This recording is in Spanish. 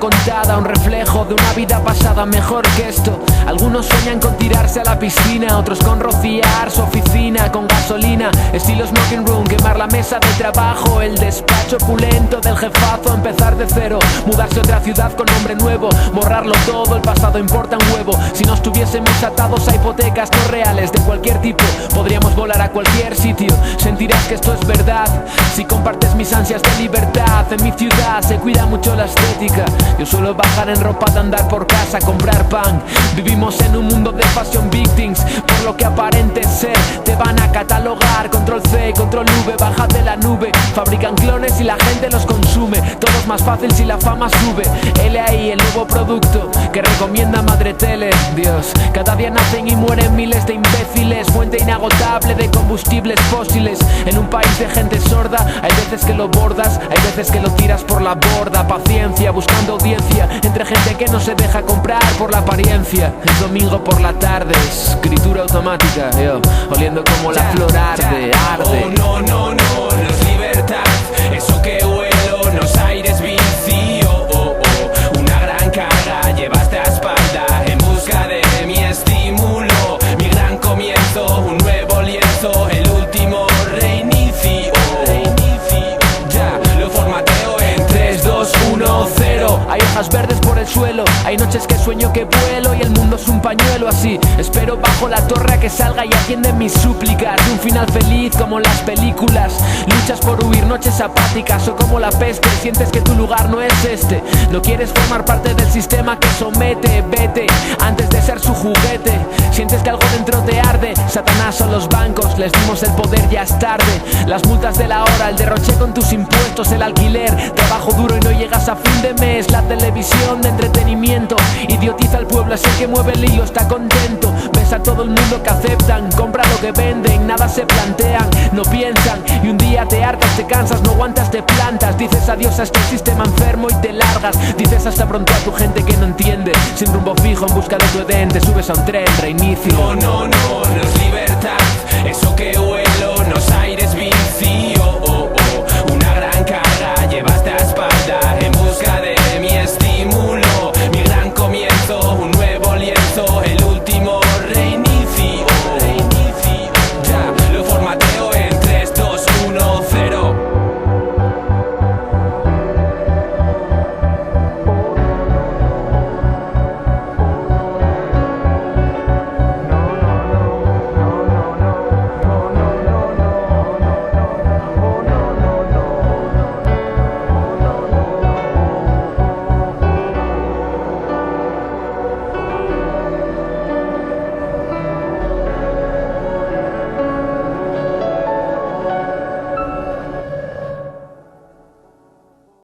contada, un reflejo de una vida pasada mejor que esto. Algunos sueñan con tirarse a la piscina, otros con rociar su oficina con gasolina, estilo smoking room, quemar la mesa de trabajo, el despacho opulento del jefazo, empezar de cero, mudarse a otra ciudad con nombre nuevo, borrarlo todo, el pasado importa un huevo. Si no estuviésemos atados a hipotecas no reales de cualquier tipo, podríamos volar a cualquier sitio. Sentirás que esto es verdad si compartes mis ansias de libertad. En mi ciudad se cuida mucho la estética. Yo suelo bajar en ropa de andar por casa, comprar pan. Vivimos en un mundo de fashion victims, por lo que aparente ser te van a catalogar. Control C, control V, baja de la nube. Fabrican clones y la gente los consume. Todo es más fácil si la fama sube. L ahí el nuevo producto que recomienda Madre Tele. Dios, cada día nacen y mueren miles de imbéciles, fuente inagotable de combustibles fósiles. En un país de gente sorda, hay veces que lo bordas, hay veces que lo tiras por la borda. Paciencia, buscando audiencia entre gente que no se deja comprar por la apariencia. El domingo por la tarde, escritura automática, yo, oliendo como la flor arde, arde. Oh, no, no, no, no es libertad, eso que huelo, no es aires vicio. Oh, oh, una gran carga llevaste a espalda en busca de mi estímulo, mi gran comienzo, un nuevo lienzo, el último reinicio. Ya, lo formateo en 3, 2, 1, 0. Hay hojas verdes por el suelo, hay noches que sueño que vuelo y el mundo es un pañuelo así. Espero bajo la torre a que salga y atiende mis súplicas de un final feliz como las películas. Luchas por huir noches apáticas o como la peste, sientes que tu lugar no es este. No quieres formar parte del sistema que somete, vete antes de ser su juguete. Sientes que algo dentro te arde, Satanás o los bancos, les dimos el poder, ya es tarde. Las multas de la hora, el derroche con tus impuestos, el alquiler, trabajo duro y no llegas a fin de mes. La televisión de entretenimiento idiotiza al pueblo, es el que mueve el hilo, está contento. Ves a todo el mundo que aceptan, compra lo que venden, nada se plantean, no piensan. Y un día te hartas, te cansas, no aguantas, te plantas. Dices adiós a este sistema enfermo y te largas. Dices hasta pronto a tu gente que no entiende. Sin rumbo fijo en busca de tu Edén, te subes a un tren, reinicio. No, no, no, no es libertad, eso que